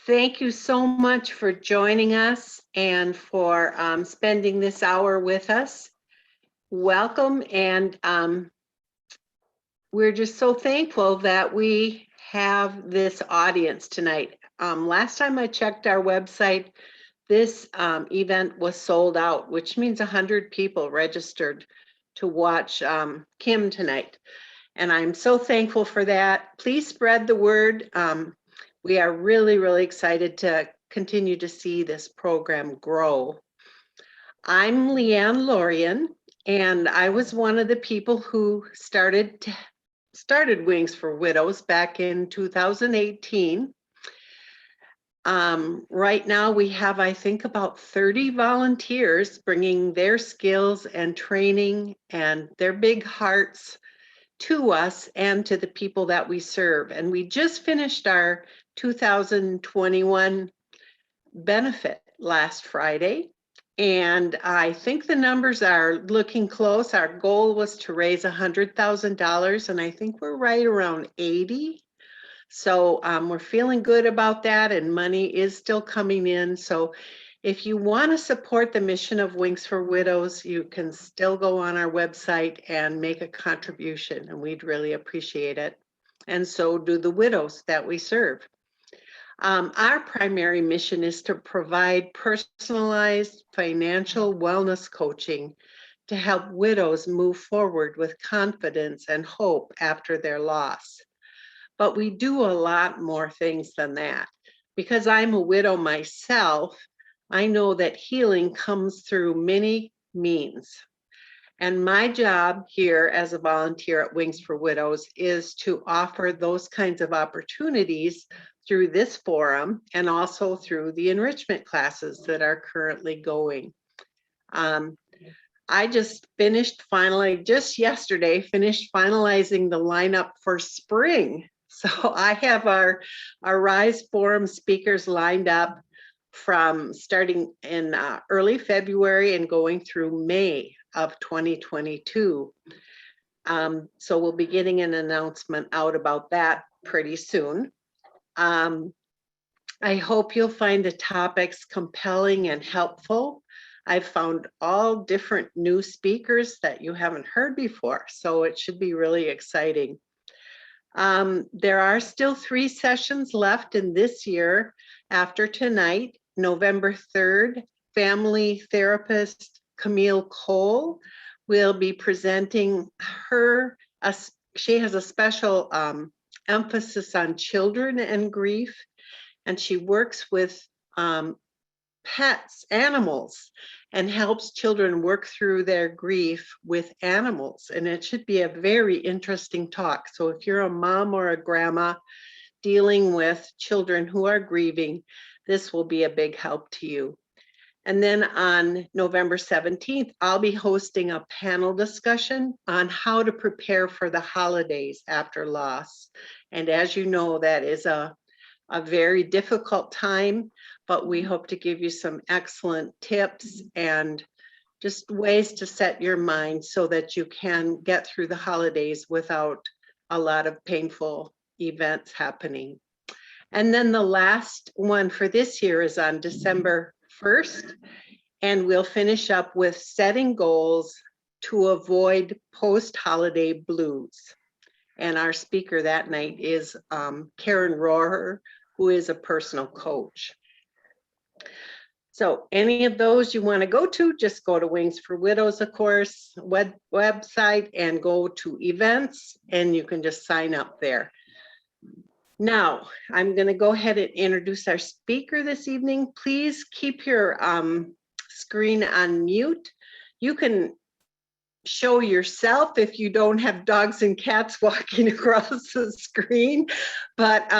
Thank you so much for joining us and for spending this hour with us. Welcome, and we're just so thankful that we have this audience tonight. Last time I checked our website, this event was sold out, which means 100 people registered to watch Kim tonight. And I'm so thankful for that. Please spread the word. We are really, really excited to continue to see this program grow. I'm Leanne Lorian, and I was one of the people who started Wings for Widows back in 2018. Right now we have, I think, about 30 volunteers bringing their skills and training and their big hearts to us and to the people that we serve. And we just finished our 2021 benefit last Friday. And I think the numbers are looking close. Our goal was to raise $100,000, and I think we're right around 80. So we're feeling good about that, and money is still coming in. So if you want to support the mission of Wings for Widows, you can still go on our website and make a contribution, and we'd really appreciate it. And so do the widows that we serve. Our primary mission is to provide personalized financial wellness coaching to help widows move forward with confidence and hope after their loss. But we do a lot more things than that. Because I'm a widow myself, I know that healing comes through many means. And my job here as a volunteer at Wings for Widows is to offer those kinds of opportunities through this forum and also through the enrichment classes that are currently going. I just yesterday finished finalizing the lineup for spring. So I have our RISE Forum speakers lined up from starting in early February and going through May of 2022. So we'll be getting an announcement out about that pretty soon. I hope you'll find the topics compelling and helpful. I've found all different new speakers that you haven't heard before, so it should be really exciting. There are still 3 sessions left in this year. After tonight, November 3rd, family therapist Camille Cole will be presenting she has a special emphasis on children and grief, and she works with pets, animals, and helps children work through their grief with animals. And it should be a very interesting talk. So if you're a mom or a grandma dealing with children who are grieving, this will be a big help to you. And then on November 17th, I'll be hosting a panel discussion on how to prepare for the holidays after loss. And as you know, that is a very difficult time, but we hope to give you some excellent tips and just ways to set your mind so that you can get through the holidays without a lot of painful events happening. And then the last one for this year is on December 1st, and we'll finish up with setting goals to avoid post-holiday blues. And our speaker that night is Karen Rohrer, who is a personal coach. So any of those you want to go to, just go to Wings for Widows, of course, website, and go to events, and you can just sign up there. Now, I'm going to go ahead and introduce our speaker this evening. Please keep your screen on mute. You can show yourself if you don't have dogs and cats walking across the screen, but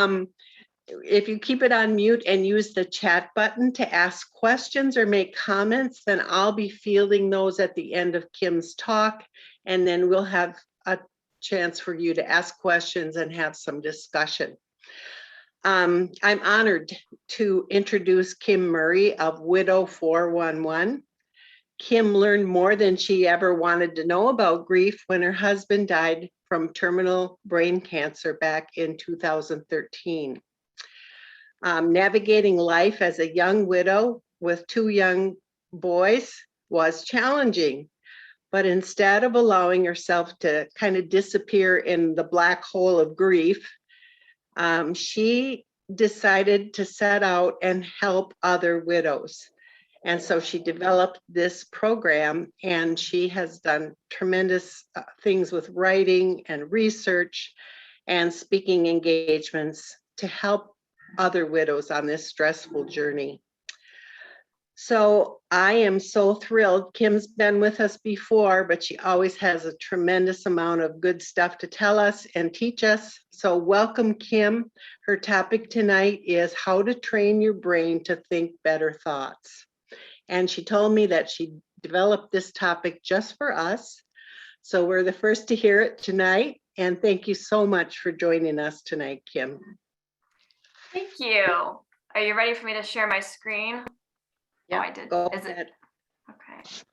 if you keep it on mute and use the chat button to ask questions or make comments, then I'll be fielding those at the end of Kim's talk, and then we'll have a chance for you to ask questions and have some discussion. I'm honored to introduce Kim Murray of Widow 411. Kim learned more than she ever wanted to know about grief when her husband died from terminal brain cancer back in 2013. Navigating life as a young widow with 2 young boys was challenging, but instead of allowing herself to kind of disappear in the black hole of grief, she decided to set out and help other widows. And so she developed this program, and she has done tremendous things with writing and research and speaking engagements to help other widows on this stressful journey. So I am so thrilled. Kim's been with us before, but she always has a tremendous amount of good stuff to tell us and teach us. So welcome, Kim. Her topic tonight is how to train your brain to think better thoughts. And she told me that she developed this topic just for us. So we're the first to hear it tonight. And thank you so much for joining us tonight, Kim. Thank you. Are you ready for me to share my screen? Yeah, oh, I did. Go Is ahead. it? Okay.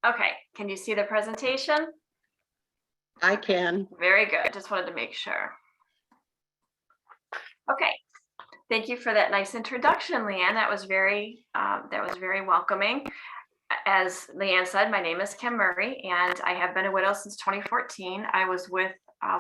Okay, can you see the presentation? I can. Very good. Just wanted to make sure. Okay. Thank you for that nice introduction, Leanne. That was very welcoming. As Leanne said, my name is Kim Murray, and I have been a widow since 2014. I was with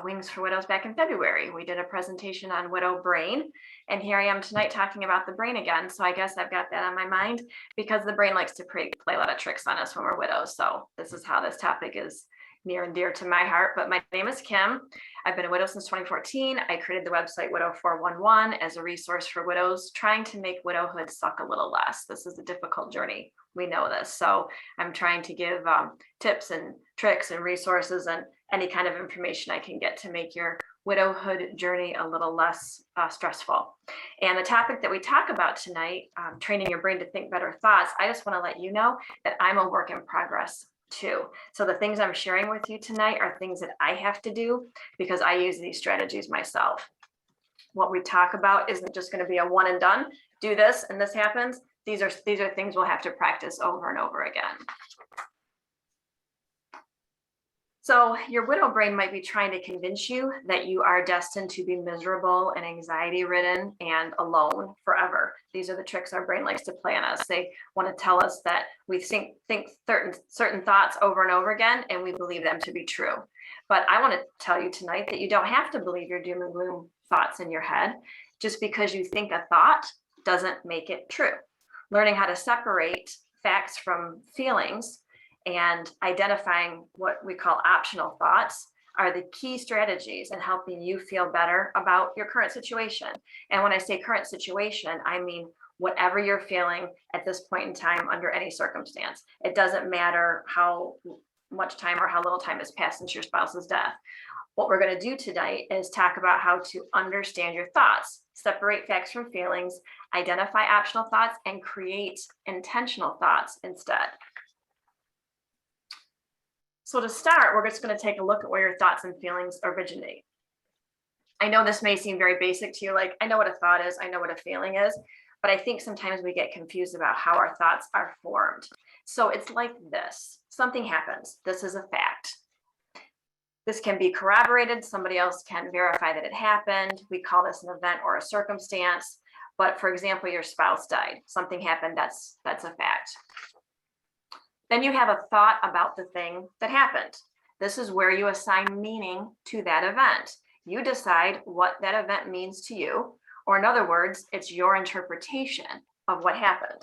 Wings for Widows back in February. We did a presentation on widow brain, and here I am tonight talking about the brain again. So I guess I've got that on my mind because the brain likes to play a lot of tricks on us when we're widows. So this is how this topic is near and dear to my heart. But my name is Kim. I've been a widow since 2014. I created the website Widow 411 as a resource for widows trying to make widowhood suck a little less. This is a difficult journey. We know this. So I'm trying to give tips and tricks and resources and any kind of information I can get to make your widowhood journey a little less stressful. And the topic that we talk about tonight, training your brain to think better thoughts, I just want to let you know that I'm a work in progress too. So the things I'm sharing with you tonight are things that I have to do because I use these strategies myself. What we talk about isn't just going to be a one and done, do this and this happens. These are things we'll have to practice over and over again. So your widow brain might be trying to convince you that you are destined to be miserable and anxiety ridden and alone forever. These are the tricks our brain likes to play on us. They want to tell us that we think certain thoughts over and over again, and we believe them to be true. But I want to tell you tonight that you don't have to believe your doom and gloom thoughts in your head. Just because you think a thought doesn't make it true. Learning how to separate facts from feelings and identifying what we call optional thoughts are the key strategies in helping you feel better about your current situation. And when I say current situation, I mean whatever you're feeling at this point in time under any circumstance. It doesn't matter how much time or how little time has passed since your spouse's death. What we're going to do tonight is talk about how to understand your thoughts, separate facts from feelings, identify optional thoughts, and create intentional thoughts instead. So to start, we're just going to take a look at where your thoughts and feelings originate. I know this may seem very basic to you, like I know what a thought is, I know what a feeling is, but I think sometimes we get confused about how our thoughts are formed. So it's like this. Something happens. This is a fact. This can be corroborated. Somebody else can verify that it happened. We call this an event or a circumstance. But for example, your spouse died. Something happened. That's a fact. Then you have a thought about the thing that happened. This is where you assign meaning to that event. You decide what that event means to you, or in other words, it's your interpretation of what happened.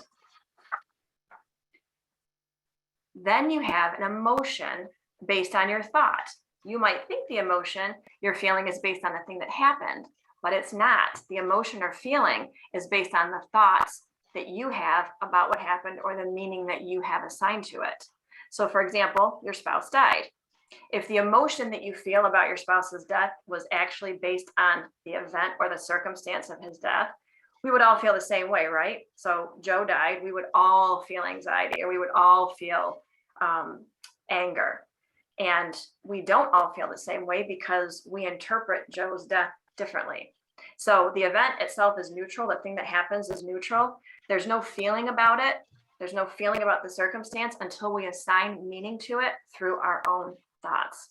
Then you have an emotion based on your thought. You might think the emotion you're feeling is based on the thing that happened, but it's not. The emotion or feeling is based on the thoughts that you have about what happened or the meaning that you have assigned to it. So for example, your spouse died. If the emotion that you feel about your spouse's death was actually based on the event or the circumstance of his death, we would all feel the same way, right? So Joe died, we would all feel anxiety, or we would all feel anger. And we don't all feel the same way because we interpret Joe's death differently. So the event itself is neutral. The thing that happens is neutral. There's no feeling about it. There's no feeling about the circumstance until we assign meaning to it through our own thoughts.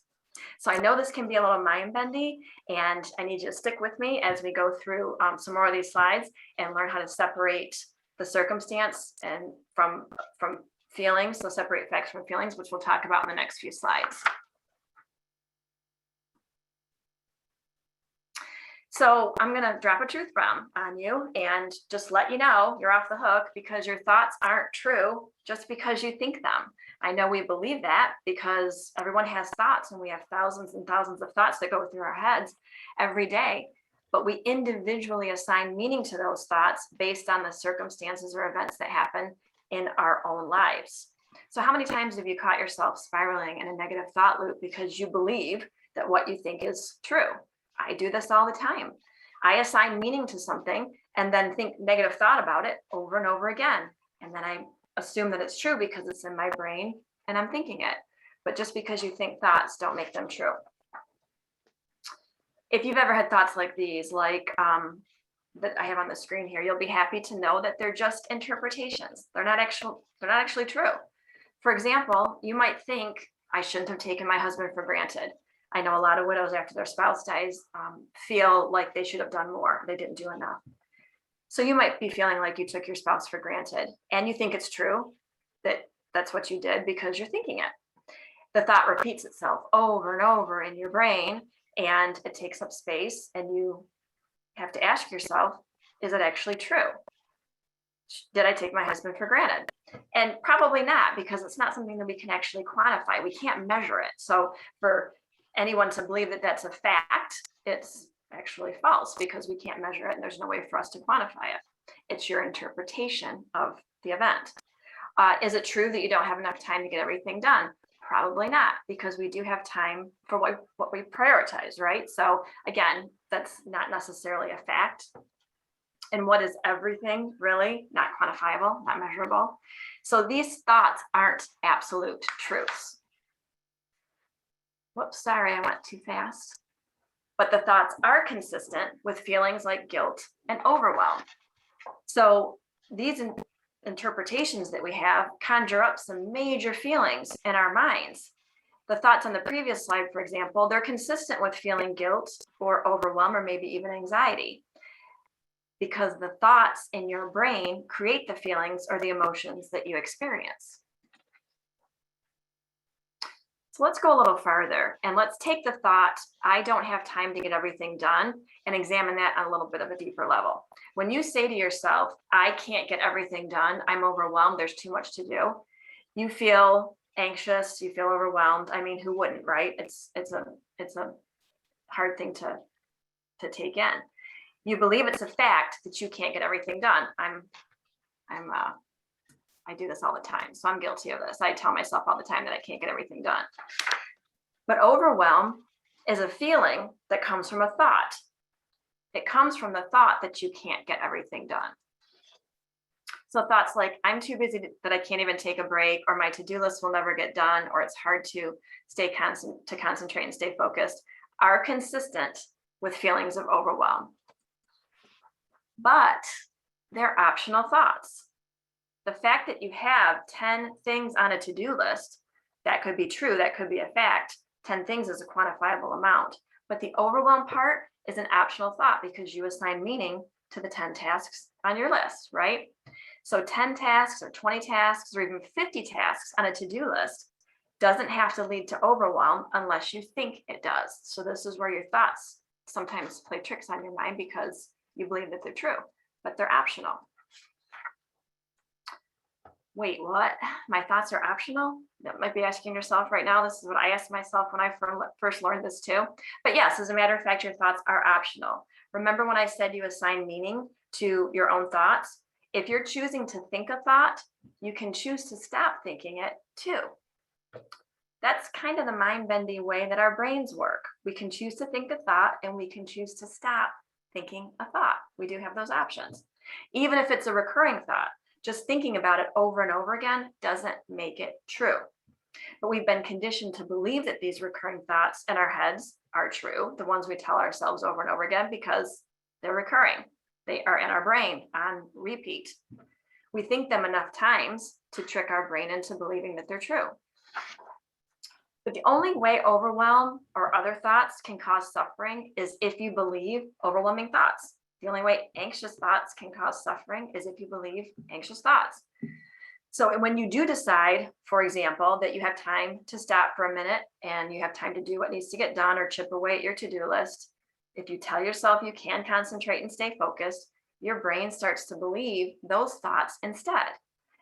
So I know this can be a little mind-bendy, and I need you to stick with me as we go through some more of these slides and learn how to separate the circumstance and from feelings. So separate facts from feelings, which we'll talk about in the next few slides. So I'm going to drop a truth bomb on you and just let you know you're off the hook, because your thoughts aren't true just because you think them. I know we believe that because everyone has thoughts, and we have thousands and thousands of thoughts that go through our heads every day, but we individually assign meaning to those thoughts based on the circumstances or events that happen in our own lives. So how many times have you caught yourself spiraling in a negative thought loop because you believe that what you think is true? I do this all the time. I assign meaning to something and then think negative thought about it over and over again. And then I assume that it's true because it's in my brain and I'm thinking it. But just because you think thoughts don't make them true. If you've ever had thoughts like these, like that I have on the screen here, you'll be happy to know that they're just interpretations. They're not actually true. For example, you might think, I shouldn't have taken my husband for granted. I know a lot of widows after their spouse dies feel like they should have done more. They didn't do enough. So you might be feeling like you took your spouse for granted, and you think it's true that that's what you did because you're thinking it. The thought repeats itself over and over in your brain, and it takes up space, and you have to ask yourself, is it actually true? Did I take my husband for granted? And probably not, because it's not something that we can actually quantify. We can't measure it. So for anyone to believe that that's a fact, it's actually false, because we can't measure it and there's no way for us to quantify it. It's your interpretation of the event. Is it true that you don't have enough time to get everything done? Probably not, because we do have time for what we prioritize, right? So again, that's not necessarily a fact. And what is everything really? Not quantifiable, not measurable. So these thoughts aren't absolute truths. Whoops, sorry, I went too fast. But the thoughts are consistent with feelings like guilt and overwhelm. So these interpretations that we have conjure up some major feelings in our minds. The thoughts on the previous slide, for example, they're consistent with feeling guilt or overwhelm or maybe even anxiety, because the thoughts in your brain create the feelings or the emotions that you experience. So let's go a little farther, and let's take the thought, I don't have time to get everything done, and examine that on a little bit of a deeper level. When you say to yourself, I can't get everything done, I'm overwhelmed, there's too much to do, you feel anxious, you feel overwhelmed. I mean, who wouldn't, right? It's a hard thing to take in. You believe it's a fact that you can't get everything done. I do this all the time, so I'm guilty of this. I tell myself all the time that I can't get everything done. But overwhelm is a feeling that comes from a thought. It comes from the thought that you can't get everything done. So thoughts like, I'm too busy that I can't even take a break, or my to-do list will never get done, or it's hard to concentrate and stay focused, are consistent with feelings of overwhelm. But they're optional thoughts. The fact that you have 10 things on a to-do list, that could be true, that could be a fact. 10 things is a quantifiable amount. But the overwhelm part is an optional thought, because you assign meaning to the 10 tasks on your list, right? So 10 tasks or 20 tasks or even 50 tasks on a to-do list doesn't have to lead to overwhelm unless you think it does. So this is where your thoughts sometimes play tricks on your mind, because you believe that they're true, but they're optional. Wait, what? My thoughts are optional? That might be asking yourself right now. This is what I asked myself when I first learned this too. But yes, as a matter of fact, your thoughts are optional. Remember when I said you assign meaning to your own thoughts? If you're choosing to think a thought, you can choose to stop thinking it too. That's kind of the mind-bending way that our brains work. We can choose to think a thought, and we can choose to stop thinking a thought. We do have those options. Even if it's a recurring thought, just thinking about it over and over again doesn't make it true. But we've been conditioned to believe that these recurring thoughts in our heads are true, the ones we tell ourselves over and over again, because they're recurring. They are in our brain on repeat. We think them enough times to trick our brain into believing that they're true. But the only way overwhelm or other thoughts can cause suffering is if you believe overwhelming thoughts. The only way anxious thoughts can cause suffering is if you believe anxious thoughts. So when you do decide, for example, that you have time to stop for a minute and you have time to do what needs to get done or chip away at your to-do list, if you tell yourself you can concentrate and stay focused, your brain starts to believe those thoughts instead.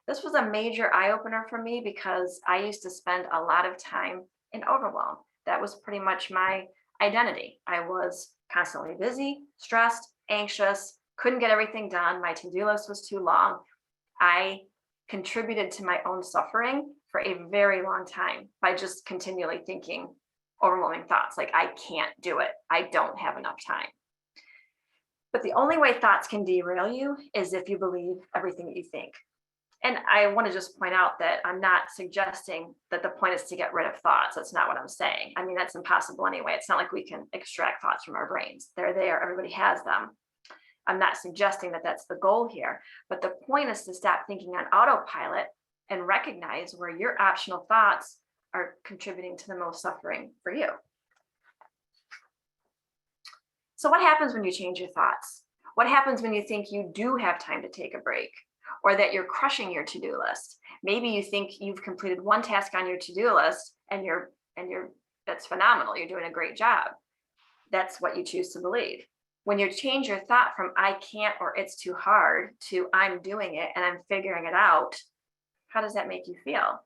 This was a major eye-opener for me because I used to spend a lot of time in overwhelm. That was pretty much my identity. I was constantly busy, stressed, anxious, couldn't get everything done. My to-do list was too long. I contributed to my own suffering for a very long time by just continually thinking overwhelming thoughts like, I can't do it. I don't have enough time. But the only way thoughts can derail you is if you believe everything that you think. And I want to just point out that I'm not suggesting that the point is to get rid of thoughts. That's not what I'm saying. I mean, that's impossible anyway. It's not like we can extract thoughts from our brains. They're there. Everybody has them. I'm not suggesting that that's the goal here, but the point is to stop thinking on autopilot and recognize where your optional thoughts are contributing to the most suffering for you. So what happens when you change your thoughts? What happens when you think you do have time to take a break or that you're crushing your to-do list? Maybe you think you've completed one task on your to-do list and that's phenomenal. You're doing a great job. That's what you choose to believe. When you change your thought from I can't or it's too hard to I'm doing it and I'm figuring it out, how does that make you feel?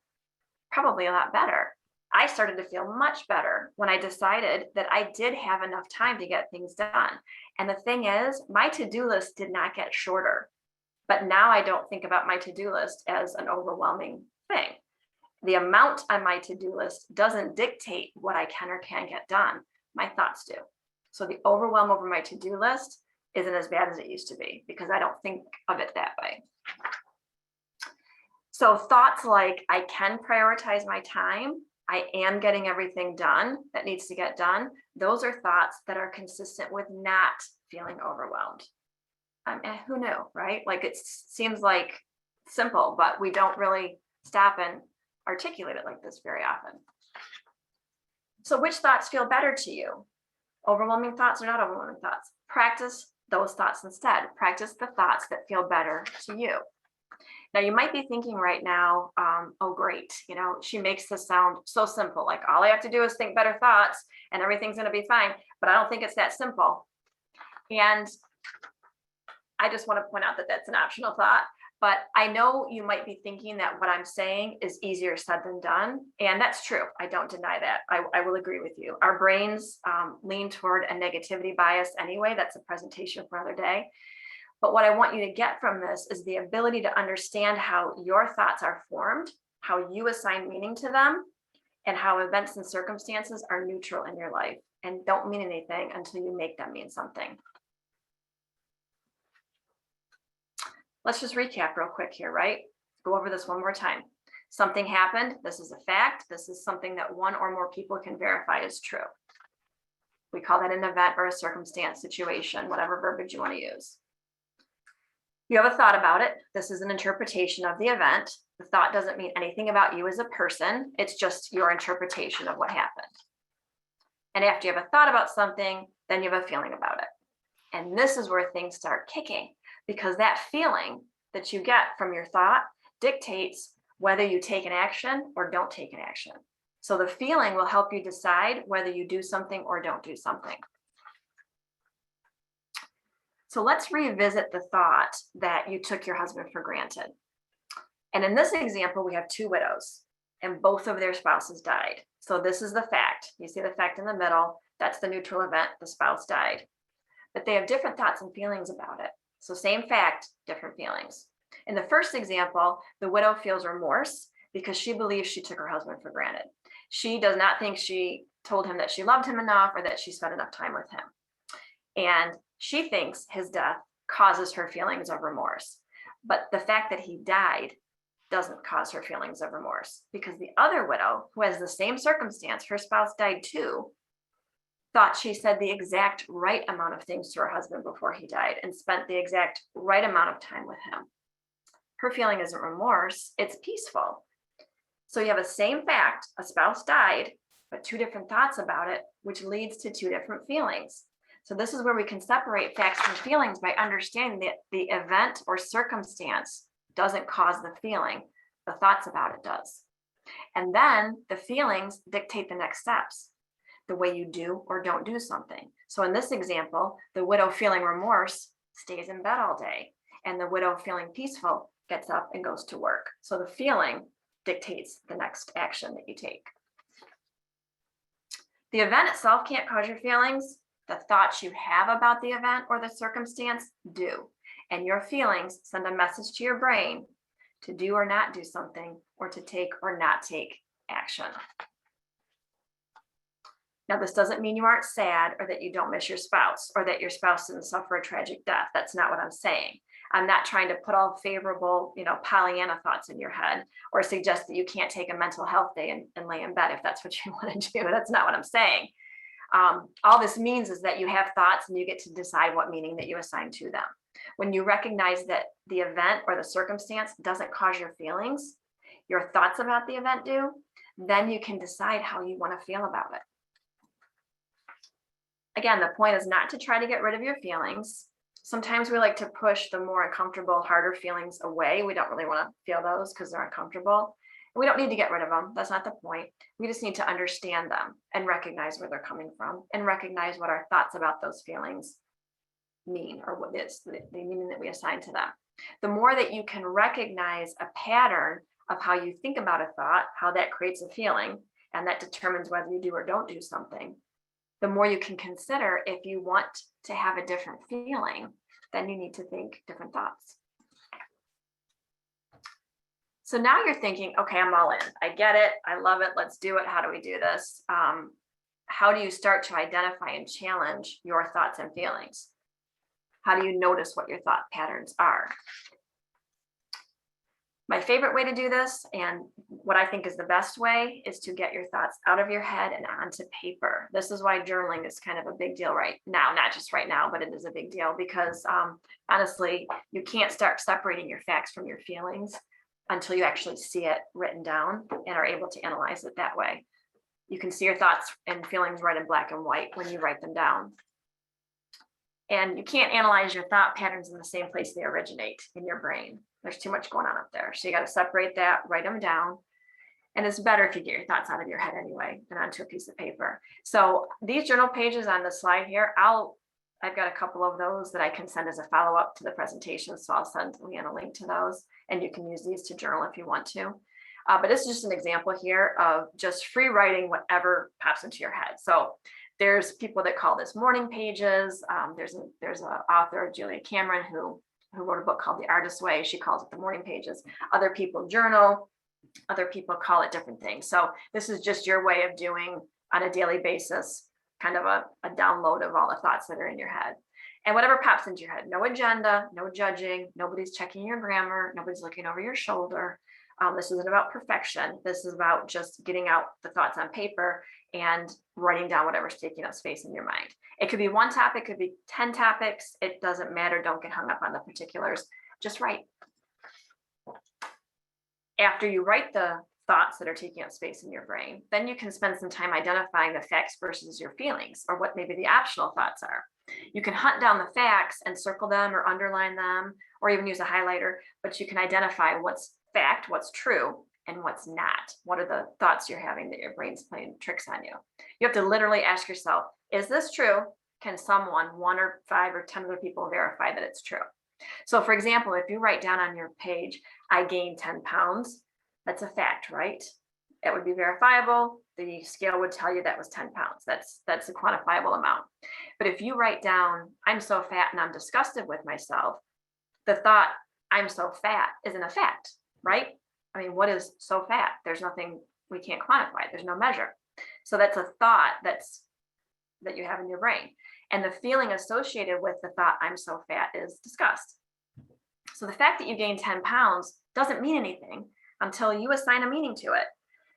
Probably a lot better. I started to feel much better when I decided that I did have enough time to get things done. And the thing is, my to-do list did not get shorter, but now I don't think about my to-do list as an overwhelming thing. The amount on my to-do list doesn't dictate what I can or can't get done. My thoughts do. So the overwhelm over my to-do list isn't as bad as it used to be because I don't think of it that way. So thoughts like I can prioritize my time, I am getting everything done that needs to get done, those are thoughts that are consistent with not feeling overwhelmed. And who knew, right? Like it seems like simple, but we don't really stop and articulate it like this very often. So which thoughts feel better to you? Overwhelming thoughts or not overwhelming thoughts? Practice those thoughts instead. Practice the thoughts that feel better to you. Now you might be thinking right now, oh great, she makes this sound so simple, like all I have to do is think better thoughts and everything's going to be fine, but I don't think it's that simple. And I just want to point out that that's an optional thought, but I know you might be thinking that what I'm saying is easier said than done. And that's true. I don't deny that. I will agree with you. Our brains lean toward a negativity bias anyway. That's a presentation for another day. But what I want you to get from this is the ability to understand how your thoughts are formed, how you assign meaning to them, and how events and circumstances are neutral in your life and don't mean anything until you make them mean something. Let's just recap real quick here, right? Go over this one more time. Something happened. This is a fact. This is something that one or more people can verify is true. We call that an event or a circumstance, situation, whatever verbiage you want to use. You have a thought about it. This is an interpretation of the event. The thought doesn't mean anything about you as a person. It's just your interpretation of what happened. And after you have a thought about something, then you have a feeling about it. And this is where things start kicking, because that feeling that you get from your thought dictates whether you take an action or don't take an action. So the feeling will help you decide whether you do something or don't do something. So let's revisit the thought that you took your husband for granted. And in this example, we have two widows and both of their spouses died. So this is the fact. You see the fact in the middle, that's the neutral event, the spouse died. But they have different thoughts and feelings about it. So same fact, different feelings. In the first example, the widow feels remorse because she believes she took her husband for granted. She does not think she told him that she loved him enough or that she spent enough time with him. And she thinks his death causes her feelings of remorse. But the fact that he died doesn't cause her feelings of remorse, because the other widow, who has the same circumstance, her spouse died too, thought she said the exact right amount of things to her husband before he died and spent the exact right amount of time with him. Her feeling isn't remorse, it's peaceful. So you have a same fact, a spouse died, but two different thoughts about it, which leads to two different feelings. So this is where we can separate facts from feelings by understanding that the event or circumstance doesn't cause the feeling, the thoughts about it does. And then the feelings dictate the next steps, the way you do or don't do something. So in this example, the widow feeling remorse stays in bed all day, and the widow feeling peaceful gets up and goes to work. So the feeling dictates the next action that you take. The event itself can't cause your feelings. The thoughts you have about the event or the circumstance do. And your feelings send a message to your brain to do or not do something, or to take or not take action. Now, this doesn't mean you aren't sad, or that you don't miss your spouse, or that your spouse didn't suffer a tragic death. That's not what I'm saying. I'm not trying to put all favorable, Pollyanna thoughts in your head, or suggest that you can't take a mental health day and lay in bed if that's what you want to do. That's not what I'm saying. All this means is that you have thoughts and you get to decide what meaning that you assign to them. When you recognize that the event or the circumstance doesn't cause your feelings, your thoughts about the event do, then you can decide how you want to feel about it. Again, the point is not to try to get rid of your feelings. Sometimes we like to push the more uncomfortable, harder feelings away. We don't really want to feel those because they're uncomfortable. We don't need to get rid of them. That's not the point. We just need to understand them and recognize where they're coming from, and recognize what our thoughts about those feelings mean, or what is the meaning that we assign to them. The more that you can recognize a pattern of how you think about a thought, how that creates a feeling, and that determines whether you do or don't do something, the more you can consider if you want to have a different feeling, then you need to think different thoughts. So now you're thinking, okay, I'm all in. I get it. I love it. Let's do it. How do we do this? How do you start to identify and challenge your thoughts and feelings? How do you notice what your thought patterns are? My favorite way to do this, and what I think is the best way, is to get your thoughts out of your head and onto paper. This is why journaling is kind of a big deal right now, not just right now, but it is a big deal because honestly, you can't start separating your facts from your feelings until you actually see it written down and are able to analyze it that way. You can see your thoughts and feelings right in black and white when you write them down. And you can't analyze your thought patterns in the same place they originate, in your brain. There's too much going on up there. So you got to separate that, write them down. And it's better if you get your thoughts out of your head anyway than onto a piece of paper. So these journal pages on the slide here, I've got a couple of those that I can send as a follow-up to the presentation. So I'll send Leanne a link to those, and you can use these to journal if you want to. But this is just an example here of just free writing whatever pops into your head. So there's people that call this morning pages. There's an author, Julia Cameron, who wrote a book called The Artist's Way. She calls it the morning pages. Other people journal. Other people call it different things. So this is just your way of doing on a daily basis, kind of a download of all the thoughts that are in your head. And whatever pops into your head, no agenda, no judging, nobody's checking your grammar, nobody's looking over your shoulder. This isn't about perfection. This is about just getting out the thoughts on paper and writing down whatever's taking up space in your mind. It could be one topic, could be 10 topics. It doesn't matter. Don't get hung up on the particulars. Just write. After you write the thoughts that are taking up space in your brain, then you can spend some time identifying the facts versus your feelings, or what maybe the optional thoughts are. You can hunt down the facts and circle them or underline them, or even use a highlighter, but you can identify what's fact, what's true, and what's not. What are the thoughts you're having that your brain's playing tricks on you? You have to literally ask yourself, is this true? Can someone, 1 or 5 or 10 other people, verify that it's true? So for example, if you write down on your page, I gained 10 pounds, that's a fact, right? It would be verifiable. The scale would tell you that was 10 pounds. That's a quantifiable amount. But if you write down, I'm so fat and I'm disgusted with myself, the thought, I'm so fat, isn't a fact, right? I mean, what is so fat? There's nothing, we can't quantify. There's no measure. So that's a thought that you have in your brain. And the feeling associated with the thought, I'm so fat, is disgust. So the fact that you gained 10 pounds doesn't mean anything until you assign a meaning to it.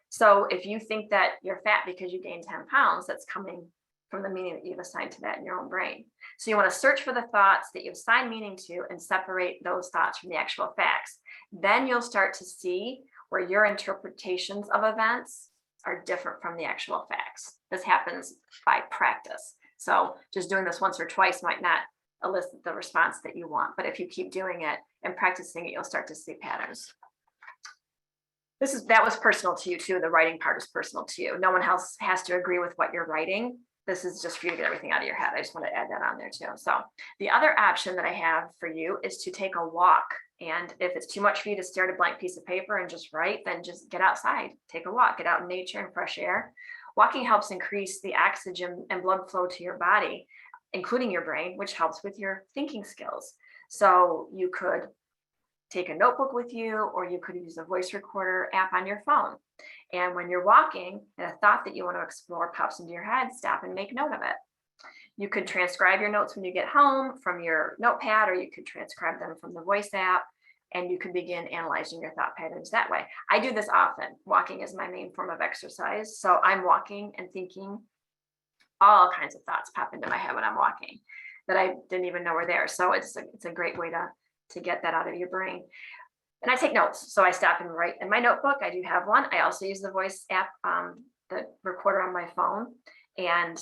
So if you think that you're fat because you gained 10 pounds, that's coming from the meaning that you've assigned to that in your own brain. So you want to search for the thoughts that you've assigned meaning to and separate those thoughts from the actual facts. Then you'll start to see where your interpretations of events are different from the actual facts. This happens by practice. So just doing this once or twice might not elicit the response that you want, but if you keep doing it and practicing it, you'll start to see patterns. That was personal to you too. The writing part is personal to you. No one else has to agree with what you're writing. This is just for you to get everything out of your head. I just want to add that on there too. So the other option that I have for you is to take a walk. And if it's too much for you to stare at a blank piece of paper and just write, then just get outside, take a walk, get out in nature and fresh air. Walking helps increase the oxygen and blood flow to your body, including your brain, which helps with your thinking skills. So you could take a notebook with you, or you could use a voice recorder app on your phone. And when you're walking and a thought that you want to explore pops into your head, stop and make note of it. You could transcribe your notes when you get home from your notepad, or you could transcribe them from the voice app, and you could begin analyzing your thought patterns that way. I do this often. Walking is my main form of exercise. So I'm walking and thinking, all kinds of thoughts pop into my head when I'm walking that I didn't even know were there. So it's a great way to get that out of your brain. And I take notes. So I stop and write in my notebook. I do have one. I also use the voice app, the recorder on my phone. And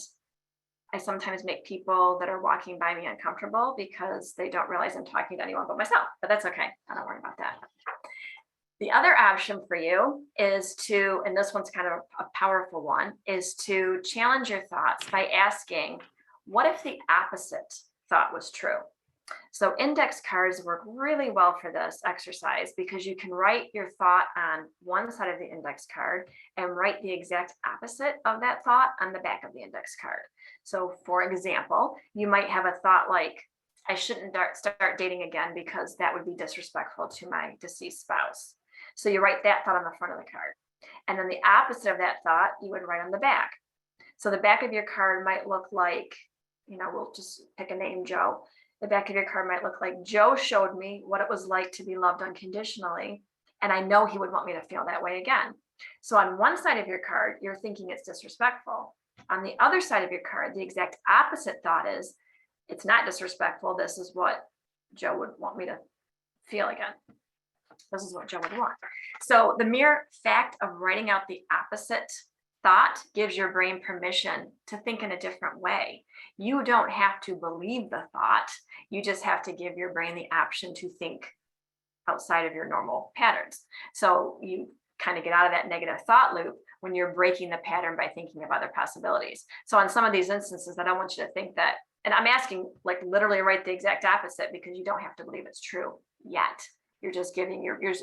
I sometimes make people that are walking by me uncomfortable because they don't realize I'm talking to anyone but myself, but that's okay. I don't worry about that. The other option for you is to, and this one's kind of a powerful one, is to challenge your thoughts by asking, what if the opposite thought was true? So index cards work really well for this exercise because you can write your thought on one side of the index card and write the exact opposite of that thought on the back of the index card. So for example, you might have a thought like, I shouldn't start dating again because that would be disrespectful to my deceased spouse. So you write that thought on the front of the card. And then the opposite of that thought, you would write on the back. So the back of your card might look like, we'll just pick a name, Joe. The back of your card might look like, Joe showed me what it was like to be loved unconditionally, and I know he would want me to feel that way again. So on one side of your card, you're thinking it's disrespectful. On the other side of your card, the exact opposite thought is, it's not disrespectful. This is what Joe would want me to feel again. This is what Joe would want. So the mere fact of writing out the opposite thought gives your brain permission to think in a different way. You don't have to believe the thought. You just have to give your brain the option to think outside of your normal patterns. So you kind of get out of that negative thought loop when you're breaking the pattern by thinking of other possibilities. So on some of these instances, I don't want you to think that, and I'm asking like literally write the exact opposite because you don't have to believe it's true yet. You're just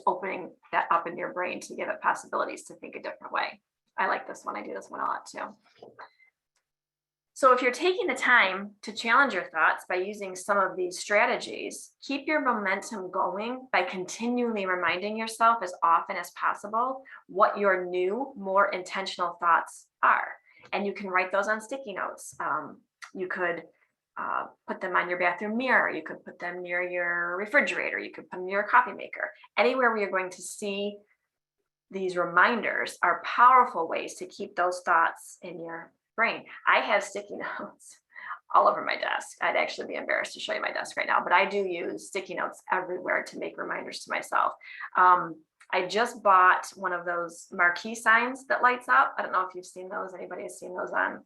opening that up in your brain to give it possibilities to think a different way. I like this one. I do this one a lot too. So if you're taking the time to challenge your thoughts by using some of these strategies, keep your momentum going by continually reminding yourself as often as possible what your new, more intentional thoughts are. And you can write those on sticky notes. You could put them on your bathroom mirror. You could put them near your refrigerator. You could put them near a coffee maker. Anywhere where you're going to see these reminders are powerful ways to keep those thoughts in your brain. I have sticky notes all over my desk. I'd actually be embarrassed to show you my desk right now, but I do use sticky notes everywhere to make reminders to myself. I just bought one of those marquee signs that lights up. I don't know if you've seen those. Anybody has seen those on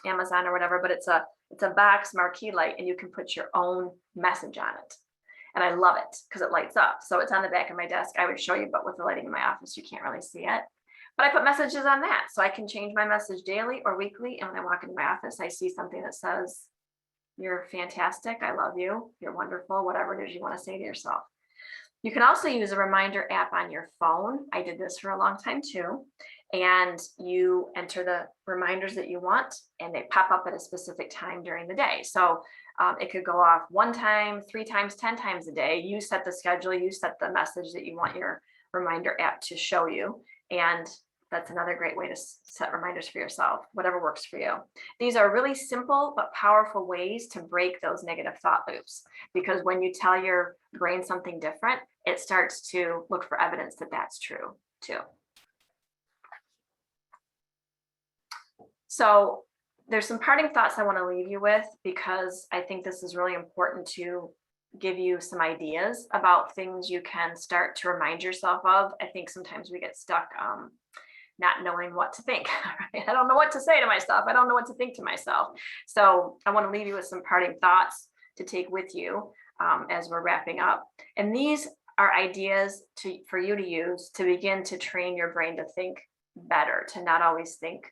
Amazon or whatever, but it's a box marquee light and you can put your own message on it. And I love it because it lights up. So it's on the back of my desk. I would show you, but with the lighting in my office, you can't really see it. But I put messages on that. So I can change my message daily or weekly. And when I walk into my office, I see something that says, you're fantastic. I love you. You're wonderful. Whatever it is you want to say to yourself. You can also use a reminder app on your phone. I did this for a long time too. And you enter the reminders that you want and they pop up at a specific time during the day. So it could go off 1 time, 3 times, 10 times a day. You set the schedule, you set the message that you want your reminder app to show you. And that's another great way to set reminders for yourself, whatever works for you. These are really simple but powerful ways to break those negative thought loops, because when you tell your brain something different, it starts to look for evidence that that's true too. So there's some parting thoughts I want to leave you with, because I think this is really important to give you some ideas about things you can start to remind yourself of. I think sometimes we get stuck not knowing what to think. I don't know what to say to myself. I don't know what to think to myself. So I want to leave you with some parting thoughts to take with you as we're wrapping up. And these are ideas for you to use to begin to train your brain to think better, to not always think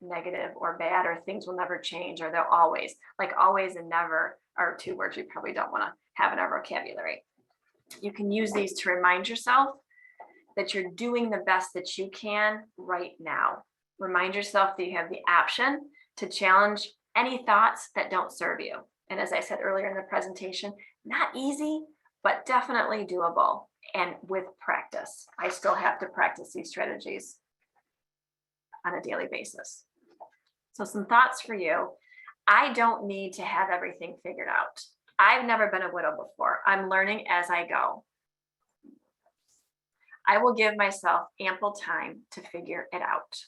negative or bad, or things will never change, or they'll always, like always and never are two words we probably don't want to have in our vocabulary. You can use these to remind yourself that you're doing the best that you can right now. Remind yourself that you have the option to challenge any thoughts that don't serve you. And as I said earlier in the presentation, not easy, but definitely doable, and with practice. I still have to practice these strategies on a daily basis. So some thoughts for you. I don't need to have everything figured out. I've never been a widow before. I'm learning as I go. I will give myself ample time to figure it out.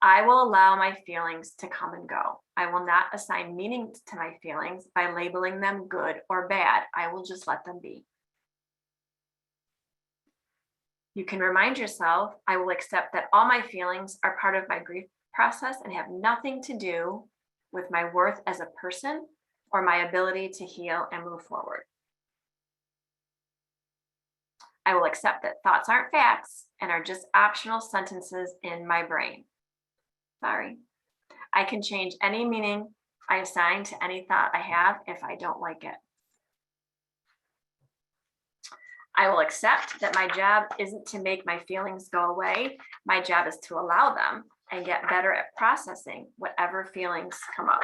I will allow my feelings to come and go. I will not assign meaning to my feelings by labeling them good or bad. I will just let them be. You can remind yourself, I will accept that all my feelings are part of my grief process and have nothing to do with my worth as a person or my ability to heal and move forward. I will accept that thoughts aren't facts and are just optional sentences in my brain. Sorry. I can change any meaning I assign to any thought I have if I don't like it. I will accept that my job isn't to make my feelings go away. My job is to allow them and get better at processing whatever feelings come up.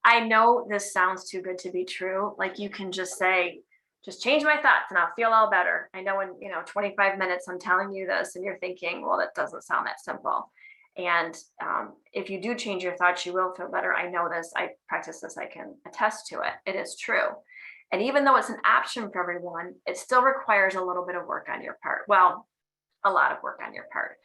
I know this sounds too good to be true. Like you can just say, just change my thoughts and I'll feel all better. I know in 25 minutes I'm telling you this and you're thinking, well, that doesn't sound that simple. And if you do change your thoughts, you will feel better. I know this. I practice this. I can attest to it. It is true. And even though it's an option for everyone, it still requires a little bit of work on your part. Well, a lot of work on your part.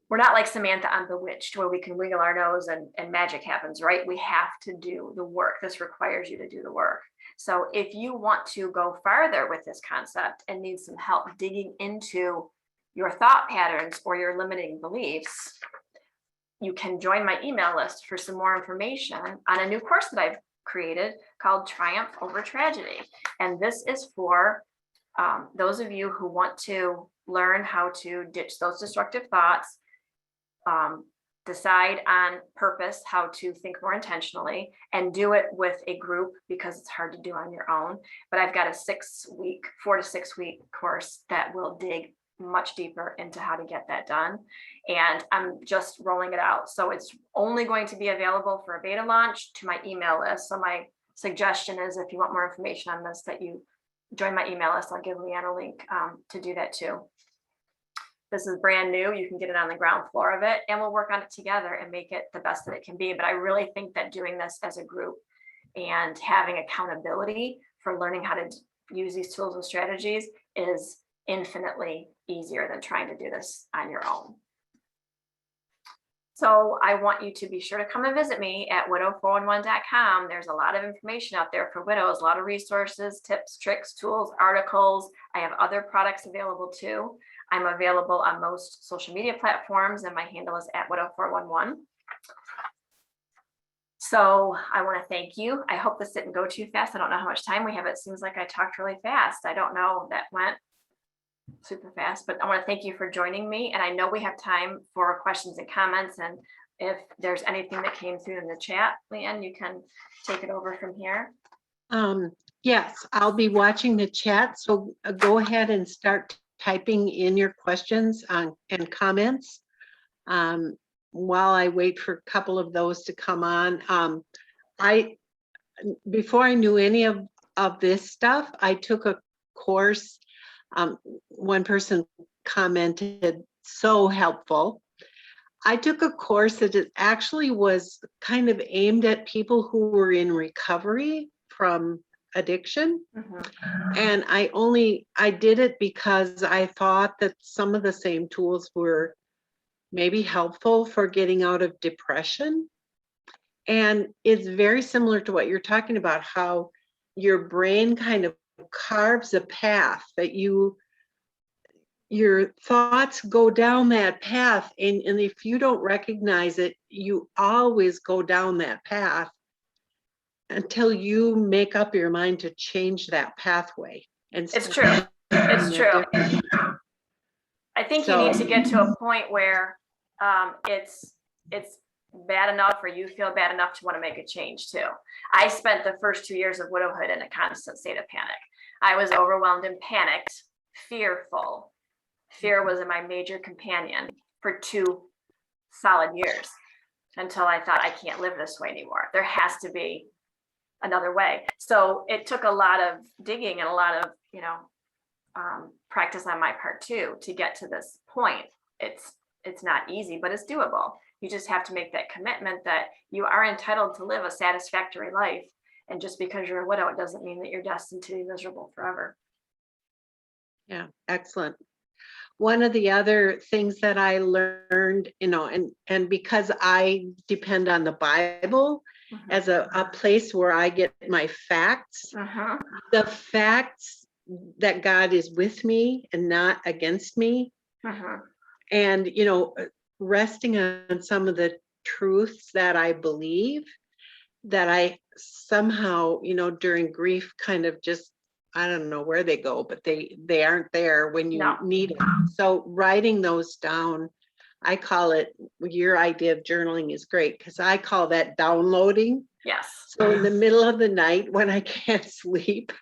We're not like Samantha on Bewitched, where we can wiggle our nose and magic happens, right? We have to do the work. This requires you to do the work. So if you want to go farther with this concept and need some help digging into your thought patterns or your limiting beliefs, you can join my email list for some more information on a new course that I've created called Triumph Over Tragedy. And this is for those of you who want to learn how to ditch those destructive thoughts, decide on purpose, how to think more intentionally, and do it with a group because it's hard to do on your own. But I've got a 4 to 6 week course that will dig much deeper into how to get that done. And I'm just rolling it out. So it's only going to be available for a beta launch to my email list. So my suggestion is if you want more information on this, that you join my email list. I'll give Leanne a link to do that too. This is brand new. You can get it on the ground floor of it, and we'll work on it together and make it the best that it can be. But I really think that doing this as a group and having accountability for learning how to use these tools and strategies is infinitely easier than trying to do this on your own. So I want you to be sure to come and visit me at widow411.com. There's a lot of information out there for widows, a lot of resources, tips, tricks, tools, articles. I have other products available too. I'm available on most social media platforms, and my handle is at widow411. So I want to thank you. I hope this didn't go too fast. I don't know how much time we have. It seems like I talked really fast. I don't know, that went super fast, but I want to thank you for joining me. And I know we have time for questions and comments. And if there's anything that came through in the chat, Leanne, you can take it over from here. Yes, I'll be watching the chat. So go ahead and start typing in your questions and comments while I wait for a couple of those to come on. Before I knew any of this stuff, I took a course. One person commented, so helpful. I took a course that it actually was kind of aimed at people who were in recovery from addiction. Mm-hmm. And I did it because I thought that some of the same tools were maybe helpful for getting out of depression. And it's very similar to what you're talking about, how your brain kind of carves a path that your thoughts go down that path, and if you don't recognize it, you always go down that path until you make up your mind to change that pathway. And It's true. It's true. I think you need to get to a point where it's bad enough, or you feel bad enough to want to make a change too. I spent the first 2 years of widowhood in a constant state of panic. I was overwhelmed and panicked, fearful. Fear was my major companion for 2 solid years, until I thought, I can't live this way anymore. There has to be another way. So it took a lot of digging and a lot of, practice on my part too, to get to this point. It's not easy, but it's doable. You just have to make that commitment that you are entitled to live a satisfactory life. And just because you're a widow, it doesn't mean that you're destined to be miserable forever. Yeah, excellent. One of the other things that I learned, and because I depend on the Bible as a place where I get my facts, the facts that God is with me and not against me. And, resting on some of the truths that I believe, that I somehow, during grief kind of just, I don't know where they go, but they aren't there when you need them. So writing those down, I call it, your idea of journaling is great, because I call that downloading. Yes. So in the middle of the night when I can't sleep,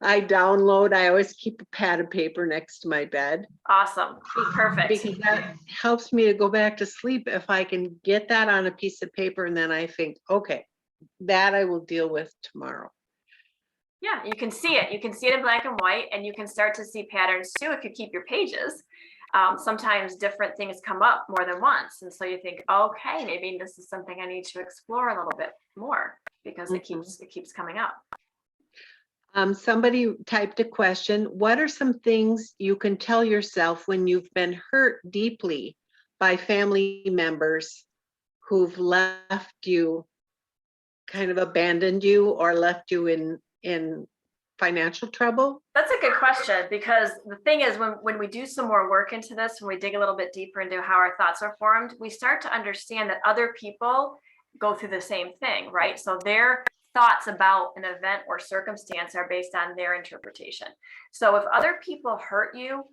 I download. I always keep a pad of paper next to my bed. Awesome. Perfect. Because that helps me to go back to sleep if I can get that on a piece of paper, and then I think, okay, that I will deal with tomorrow. Yeah, you can see it. You can see it in black and white, and you can start to see patterns too if you keep your pages. Sometimes different things come up more than once, and so you think, okay, maybe this is something I need to explore a little bit more, because it keeps coming up. Somebody typed a question. What are some things you can tell yourself when you've been hurt deeply by family members who've left you, kind of abandoned you, or left you in financial trouble? That's a good question, because the thing is, when we do some more work into this, when we dig a little bit deeper into how our thoughts are formed, we start to understand that other people go through the same thing, right? So their thoughts about an event or circumstance are based on their interpretation. So if other people hurt you,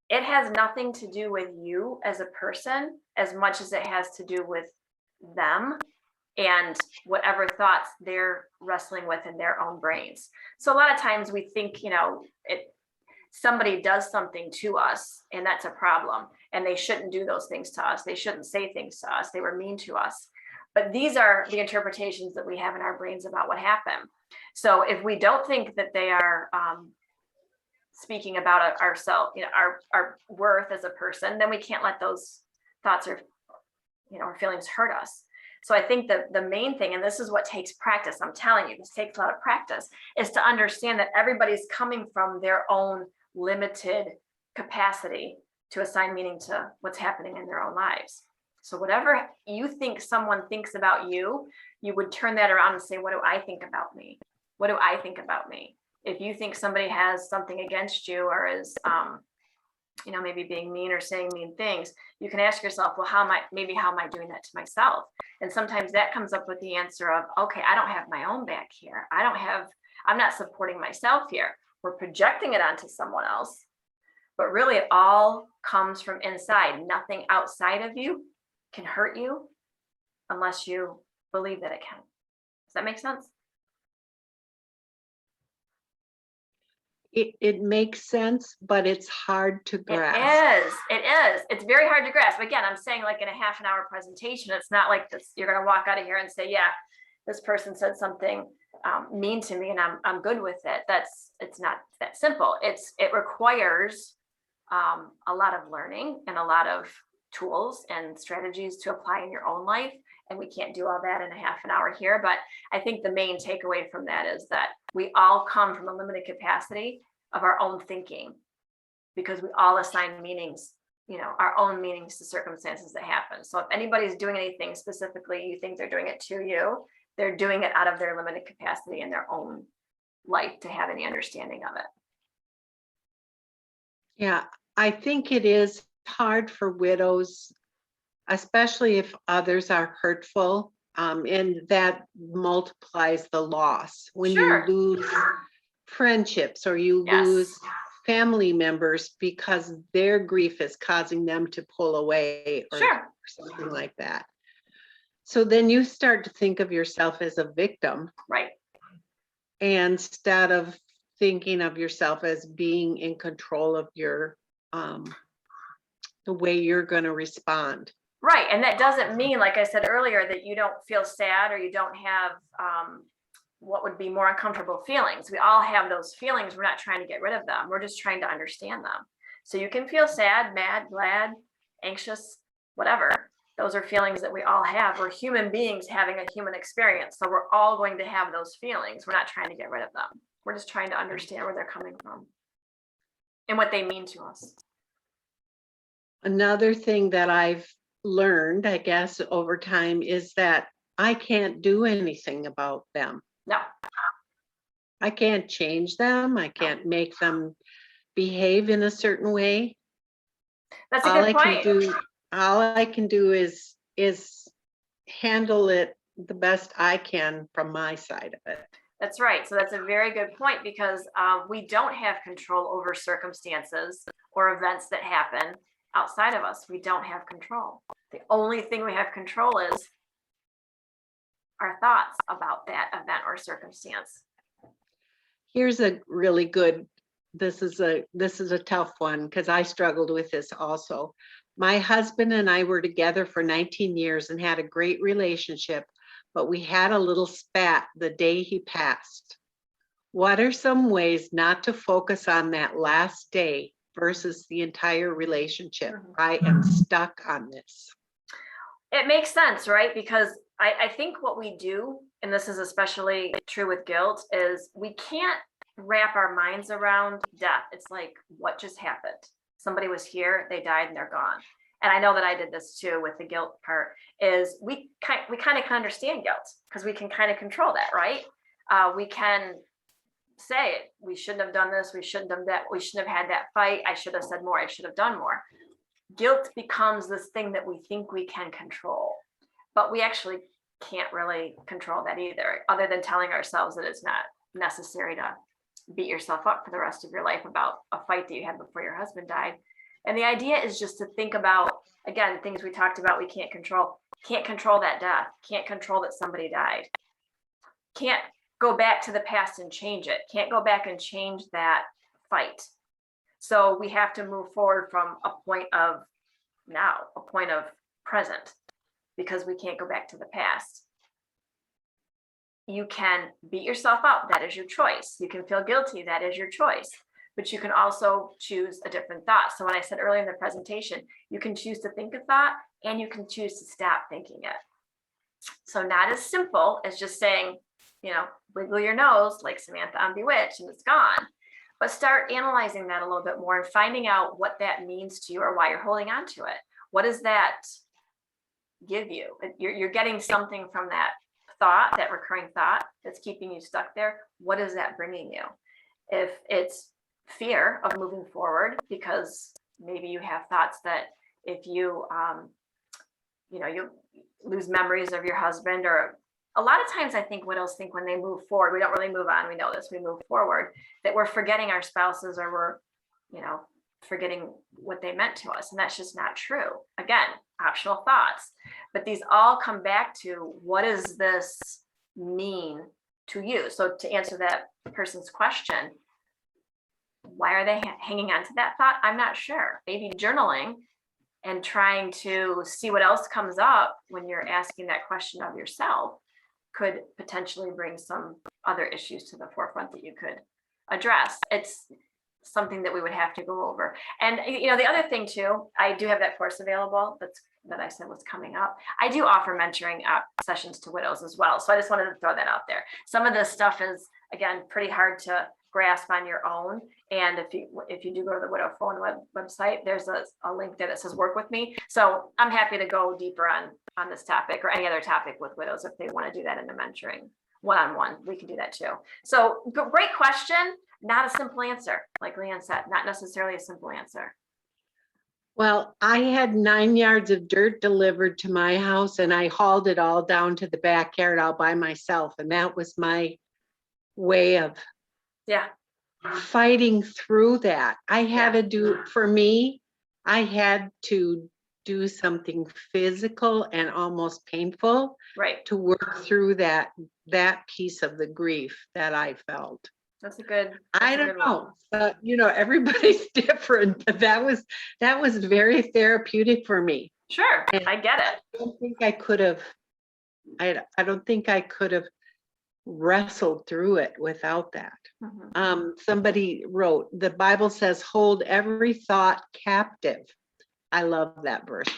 it has nothing to do with you as a person as much as it has to do with them and whatever thoughts they're wrestling with in their own brains. So a lot of times we think, somebody does something to us and that's a problem, and they shouldn't do those things to us. They shouldn't say things to us. They were mean to us. But these are the interpretations that we have in our brains about what happened. So if we don't think that they are speaking about ourselves, our worth as a person, then we can't let those thoughts or feelings hurt us. So I think that the main thing, and this is what takes practice, I'm telling you, this takes a lot of practice, is to understand that everybody's coming from their own limited capacity to assign meaning to what's happening in their own lives. So whatever you think someone thinks about you, you would turn that around and say, what do I think about me? What do I think about me? If you think somebody has something against you, or is, maybe being mean or saying mean things, you can ask yourself, well, how am I doing that to myself? And sometimes that comes up with the answer of, okay, I don't have my own back here. I'm not supporting myself here. We're projecting it onto someone else, but really it all comes from inside. Nothing outside of you can hurt you unless you believe that it can. Does that make sense? It makes sense, but it's hard to grasp. It is. It's very hard to grasp. Again, I'm saying, like, in a half an hour presentation, it's not like this, you're going to walk out of here and say, yeah, this person said something mean to me and I'm good with it. It's not that simple. It requires a lot of learning and a lot of tools and strategies to apply in your own life. And we can't do all that in a half an hour here. But I think the main takeaway from that is that we all come from a limited capacity of our own thinking, because we all assign meanings, our own meanings to circumstances that happen. So if anybody's doing anything specifically, you think they're doing it to you, they're doing it out of their limited capacity and their own life to have any understanding of it. Yeah, I think it is hard for widows, especially if others are hurtful, and that multiplies the loss. When you Sure. lose friendships or you Yes. lose family members because their grief is causing them to pull away or Sure. something like that. So then you start to think of yourself as a victim Right. instead of thinking of yourself as being in control of your the way you're going to respond. Right. And that doesn't mean, like I said earlier, that you don't feel sad or you don't have what would be more uncomfortable feelings. We all have those feelings. We're not trying to get rid of them. We're just trying to understand them. So you can feel sad, mad, glad, anxious, whatever. Those are feelings that we all have. We're human beings having a human experience. So we're all going to have those feelings. We're not trying to get rid of them. We're just trying to understand where they're coming from and what they mean to us. Another thing that I've learned, I guess, over time is that I can't do anything about them. No. I can't change them. I can't make them behave in a certain way. That's a good point. All I can do is handle it the best I can from my side of it. That's right. So that's a very good point, because we don't have control over circumstances or events that happen outside of us. We don't have control. The only thing we have control is our thoughts about that event or circumstance. Here's a really good, this is a tough one because I struggled with this also. My husband and I were together for 19 years and had a great relationship, but we had a little spat the day he passed. What are some ways not to focus on that last day versus the entire relationship? I am stuck on this. It makes sense, right? Because I think what we do, and this is especially true with guilt, is we can't wrap our minds around death. It's like, what just happened? Somebody was here, they died, and they're gone. And I know that I did this too with the guilt part, is we kind of can understand guilt because we can kind of control that, right? We can say, we shouldn't have done this, we shouldn't have that, we shouldn't have had that fight, I should have said more, I should have done more. Guilt becomes this thing that we think we can control, but we actually can't really control that either, other than telling ourselves that it's not necessary to beat yourself up for the rest of your life about a fight that you had before your husband died. And the idea is just to think about, again, things we talked about we can't control. Can't control that death, can't control that somebody died, can't go back to the past and change it, can't go back and change that fight. So we have to move forward from a point of now, a point of present, because we can't go back to the past. You can beat yourself up, that is your choice. You can feel guilty, that is your choice. But you can also choose a different thought. So when I said earlier in the presentation, you can choose to think a thought and you can choose to stop thinking it. So not as simple as just saying, wiggle your nose like Samantha on Bewitched and it's gone. But start analyzing that a little bit more and finding out what that means to you or why you're holding on to it. What does that give you? You're getting something from that thought, that recurring thought that's keeping you stuck there. What is that bringing you? If it's fear of moving forward, because maybe you have thoughts that if you lose memories of your husband, or a lot of times I think widows think when they move forward, we don't really move on, we know this, we move forward, that we're forgetting our spouses or we're forgetting what they meant to us, and that's just not true. Again, optional thoughts, but these all come back to, what does this mean to you? So to answer that person's question, why are they hanging on to that thought? I'm not sure. Maybe journaling and trying to see what else comes up when you're asking that question of yourself could potentially bring some other issues to the forefront that you could address. It's something that we would have to go over. And the other thing too, I do have that course available that I said was coming up. I do offer mentoring sessions to widows as well. So I just wanted to throw that out there. Some of this stuff is, again, pretty hard to grasp on your own. And if you do go to the Widow Phone website, there's a link there that says work with me. So I'm happy to go deeper on this topic or any other topic with widows if they want to do that in a mentoring one-on-one, we can do that too. So great question. Not a simple answer. Like Leanne said, not necessarily a simple answer. Well, I had 9 yards of dirt delivered to my house and I hauled it all down to the backyard all by myself. And that was my way of Yeah. fighting through that. I had Yeah. to do, for me, I had to do something physical and almost painful Right. to work through that piece of the grief that I felt. That's a good. I That's a don't good one. know, but everybody's different, but that was very therapeutic for me. Sure, And I get it. I don't think I could have, I don't think I could have wrestled through it without that. Mhm. Somebody wrote, the Bible says, hold every thought captive. I love that verse.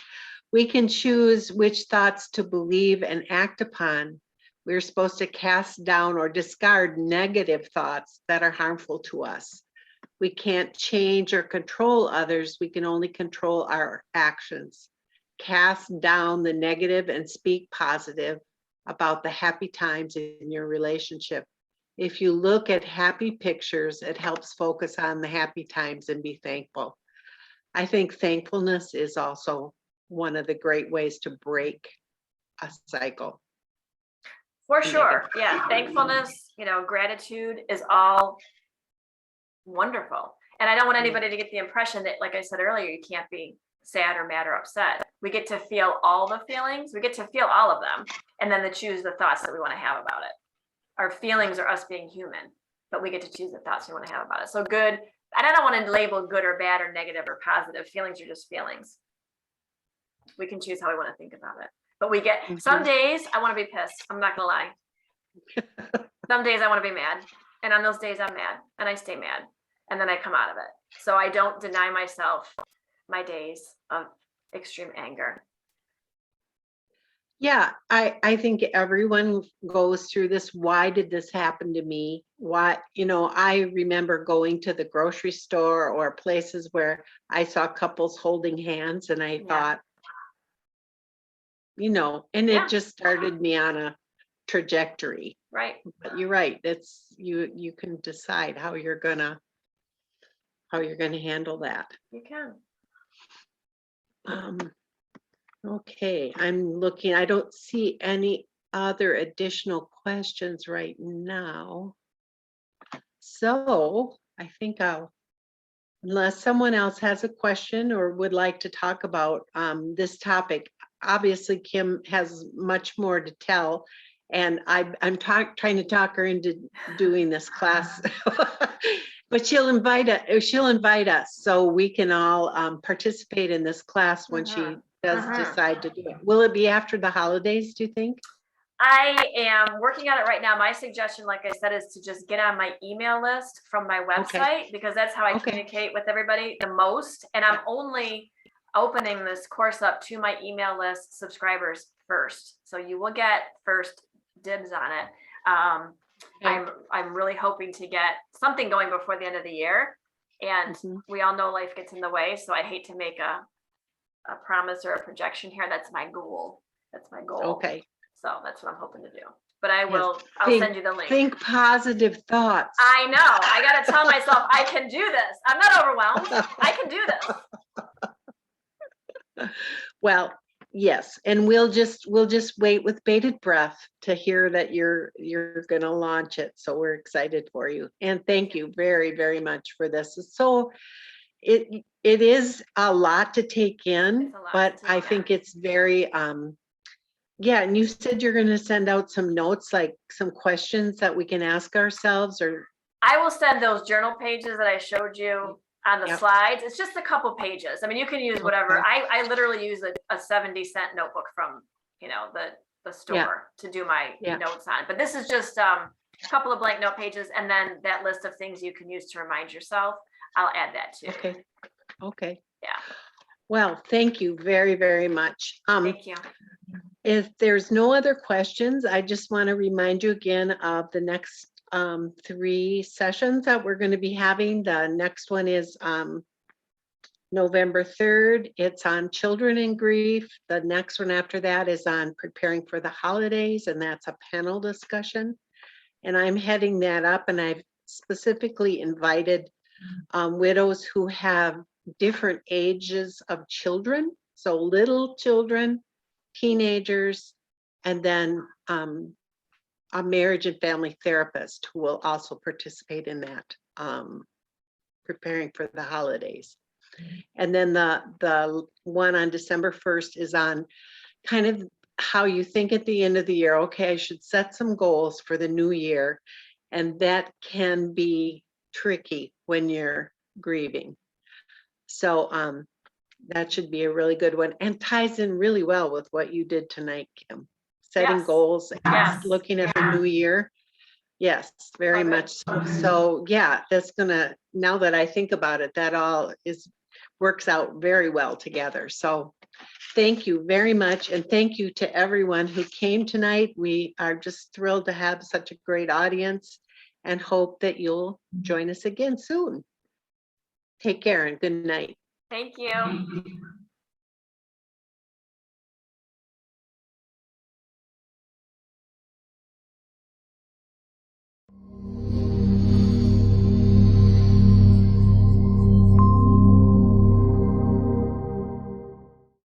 We can choose which thoughts to believe and act upon. We're supposed to cast down or discard negative thoughts that are harmful to us. We can't change or control others. We can only control our actions. Cast down the negative and speak positive about the happy times in your relationship. If you look at happy pictures, it helps focus on the happy times and be thankful. I think thankfulness is also one of the great ways to break a cycle. For sure. Yeah. Thankfulness, gratitude is all wonderful. And I don't want anybody to get the impression that, like I said earlier, you can't be sad or mad or upset. We get to feel all the feelings. We get to feel all of them and then to choose the thoughts that we want to have about it. Our feelings are us being human, but we get to choose the thoughts we want to have about it. So good. And I don't want to label good or bad or negative or positive. Feelings are just feelings. We can choose how we want to think about it. But we get some days I want to be pissed. I'm not gonna lie. Some days I want to be mad. And on those days I'm mad and I stay mad. And then I come out of it. So I don't deny myself my days of extreme anger. Yeah, I think everyone goes through this. Why did this happen to me? Why, I remember going to the grocery store or places where I saw couples holding hands and I thought, and it just started me on a trajectory. Right. But you're right. It's you can decide how you're gonna handle that. You can. Okay, I'm looking. I don't see any other additional questions right now. So I think unless someone else has a question or would like to talk about this topic, obviously Kim has much more to tell, and I'm trying to talk her into doing this class. But she'll invite us so we can all participate in this class when she does decide to do it. Will it be after the holidays, do you think? I am working on it right now. My suggestion, like I said, is to just get on my email list from my website, because that's how I communicate with everybody the most. And I'm only opening this course up to my email list subscribers first. So you will get first dibs on it. I'm really hoping to get something going before the end of the year. And we all know life gets in the way. So I hate to make a promise or a projection here. That's my goal. Okay. So that's what I'm hoping to do. But I'll send you the link. Think positive thoughts. I know. I got to tell myself I can do this. I'm not overwhelmed. I can do this. Well, yes, and we'll just wait with bated breath to hear that you're going to launch it. So we're excited for you, and thank you very, very much for this. So it is a lot to take in, but I think it's very yeah. And you said you're going to send out some notes, like some questions that we can ask ourselves, or I will send those journal pages that I showed you on the slides. It's just a couple pages. I mean, you can use whatever. I literally use a 70-cent notebook from, the store to do my notes on. But this is just a couple of blank note pages, and then that list of things you can use to remind yourself. I'll add that too. Okay. Yeah. Well, thank you very, very much. Thank you. If there's no other questions, I just want to remind you again of the next 3 sessions that we're going to be having. The next one is November 3rd. It's on children in grief. The next one after that is on preparing for the holidays, and that's a panel discussion. And I'm heading that up, and I've specifically invited widows who have different ages of children, so little children, teenagers, and then a marriage and family therapist who will also participate in that, preparing for the holidays. And then the one on December 1st is on kind of how you think at the end of the year, okay, I should set some goals for the new year. And that can be tricky when you're grieving. So that should be a really good one, and ties in really well with what you did tonight, Kim. Setting Yes. goals, Yes. looking at the new year. Yes, very Love it. much so. So yeah, that's gonna, now that I think about it, that all works out very well together. So thank you very much. And thank you to everyone who came tonight. We are just thrilled to have such a great audience and hope that you'll join us again soon. Take care and good night. Thank you.